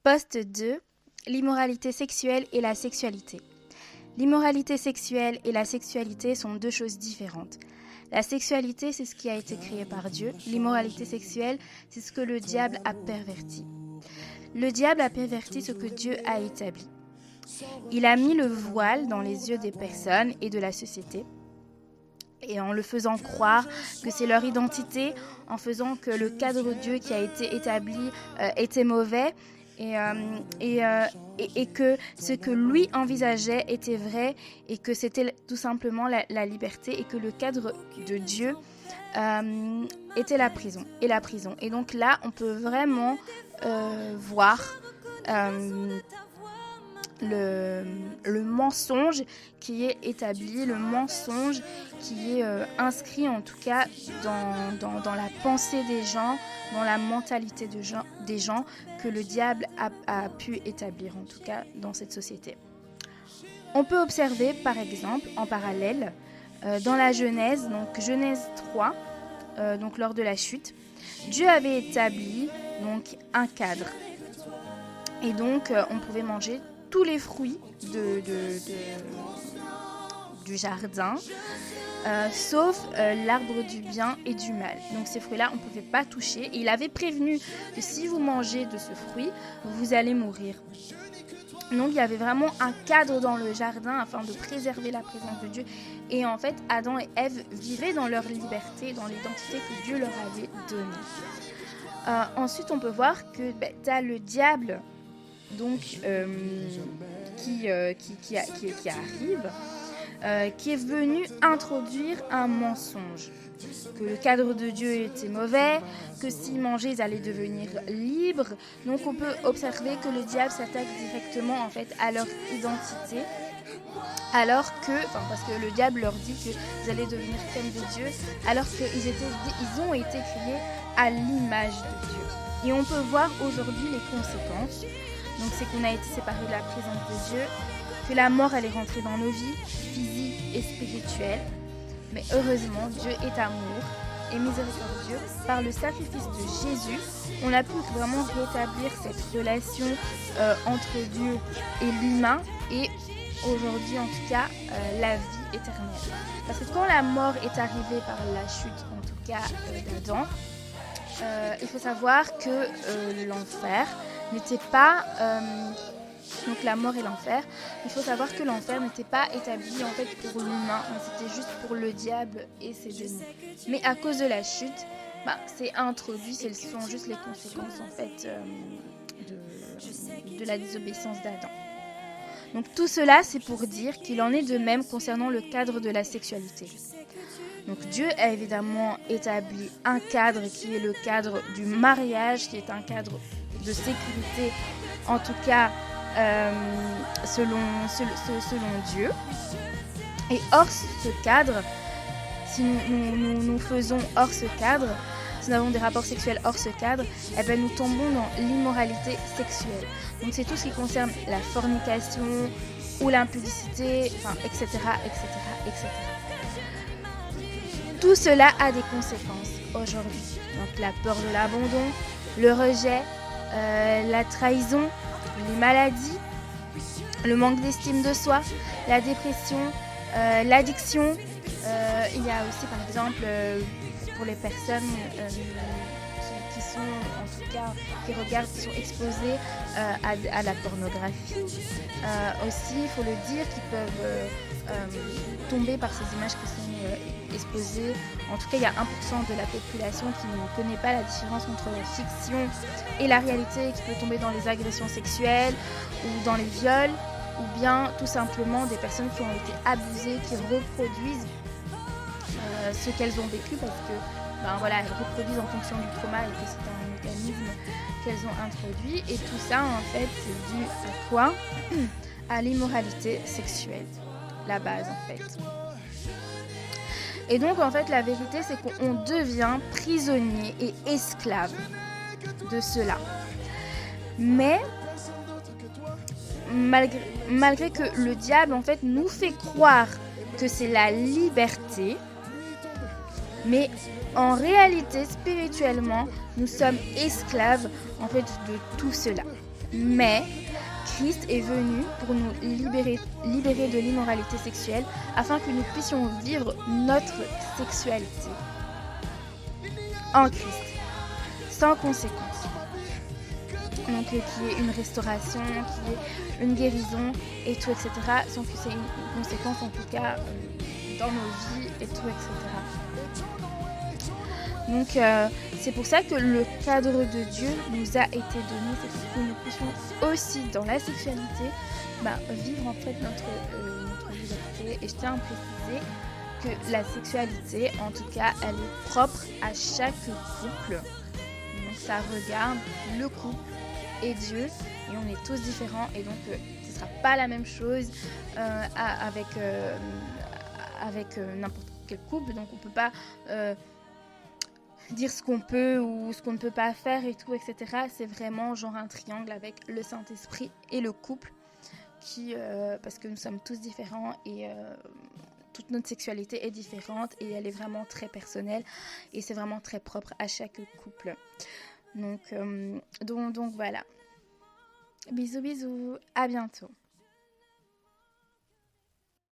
Post 2, l'immoralité sexuelle et la sexualité. L'immoralité sexuelle et la sexualité sont deux choses différentes. La sexualité, c'est ce qui a été créé par Dieu. L'immoralité sexuelle, c'est ce que le diable a perverti. Le diable a perverti ce que Dieu a établi. Il a mis le voile dans les yeux des personnes et de la société, et en le faisant croire que c'est leur identité, en faisant que le cadre de Dieu qui a été établi était mauvais, et que ce que lui envisageait était vrai, et que c'était tout simplement la liberté, et que le cadre de Dieu était la prison. Et donc là, on peut vraiment voir le mensonge qui est établi, le mensonge qui est inscrit en tout cas dans la pensée des gens, dans la mentalité des gens que le diable a pu établir en tout cas dans cette société. On peut observer par exemple en parallèle dans la Genèse, donc Genèse 3, donc lors de la chute, Dieu avait établi donc un cadre et donc on pouvait manger tous les fruits du jardin, sauf l'arbre du bien et du mal. Donc ces fruits-là, on ne pouvait pas toucher. Et il avait prévenu que si vous mangez de ce fruit, vous allez mourir. Donc il y avait vraiment un cadre dans le jardin afin de préserver la présence de Dieu. Et en fait, Adam et Ève vivaient dans leur liberté, dans l'identité que Dieu leur avait donnée. Ensuite, on peut voir que tu as le diable donc qui arrive, qui est venu introduire un mensonge, que le cadre de Dieu était mauvais, que s'ils mangeaient ils allaient devenir libres. Donc on peut observer que le diable s'attaque directement en fait à leur identité, alors que, parce que le diable leur dit qu'ils allaient devenir comme de Dieu, alors qu'ils ont été créés à l'image de Dieu. Et on peut voir aujourd'hui les conséquences. Donc c'est qu'on a été séparés de la présence de Dieu, que la mort elle est rentrée dans nos vies, physiques et spirituelles. Mais heureusement, Dieu est amour et miséricordieux. Par le sacrifice de Jésus, on a pu vraiment rétablir cette relation entre Dieu et l'humain, et aujourd'hui en tout cas la vie éternelle. Parce que quand la mort est arrivée par la chute en tout cas d'Adam, il faut savoir que l'enfer n'était pas, donc la mort et l'enfer, il faut savoir que l'enfer n'était pas établi en fait pour l'humain, mais c'était juste pour le diable et ses démons. Mais à cause de la chute, c'est introduit, ce sont juste les conséquences en fait de la désobéissance d'Adam. Donc tout cela, c'est pour dire qu'il en est de même concernant le cadre de la sexualité. Donc Dieu a évidemment établi un cadre qui est le cadre du mariage, qui est un cadre de sécurité, en tout cas selon Dieu. Et hors ce cadre, si nous faisons hors ce cadre, si nous avons des rapports sexuels hors ce cadre, nous tombons dans l'immoralité sexuelle. Donc c'est tout ce qui concerne la fornication ou l'impudicité, etc., etc., etc. Tout cela a des conséquences aujourd'hui. Donc la peur de l'abandon, le rejet, la trahison, les maladies, le manque d'estime de soi, la dépression, l'addiction. Il y a aussi par exemple pour les personnes qui sont en tout cas qui regardent, qui sont exposées à la pornographie. Aussi, il faut le dire, qui peuvent tomber par ces images qui sont exposées. En tout cas, il y a 1% de la population qui ne connaît pas la différence entre la fiction et la réalité, qui peut tomber dans les agressions sexuelles ou dans les viols, ou bien tout simplement des personnes qui ont été abusées, qui reproduisent ce qu'elles ont vécu, parce que elles reproduisent en fonction du trauma et que c'est un mécanisme qu'elles ont introduit. Et tout ça, en fait, c'est dû à quoi ? À l'immoralité sexuelle, la base, en fait. Et donc, en fait, la vérité, c'est qu'on devient prisonnier et esclave de cela. Mais, malgré que le diable, en fait, nous fait croire que c'est la liberté, mais en réalité, spirituellement, nous sommes esclaves en fait de tout cela. Mais Christ est venu pour nous libérer de l'immoralité sexuelle afin que nous puissions vivre notre sexualité en Christ, sans conséquence. Donc qui est une restauration, qui est une guérison et tout, etc. Sans que c'est une conséquence en tout cas dans nos vies et tout, etc. Donc c'est pour ça que le cadre de Dieu nous a été donné, c'est pour que nous puissions aussi dans la sexualité vivre en fait notre liberté. Et je tiens à préciser que la sexualité, en tout cas, elle est propre à chaque couple. Donc ça regarde le couple et Dieu, et on est tous différents, et donc ce ne sera pas la même chose avec n'importe quel couple. Donc on ne peut pas dire ce qu'on peut ou ce qu'on ne peut pas faire et tout, etc. C'est vraiment genre un triangle avec le Saint-Esprit et le couple, parce que nous sommes tous différents et toute notre sexualité est différente et elle est vraiment très personnelle et c'est vraiment très propre à chaque couple. Donc voilà. Bisous, à bientôt.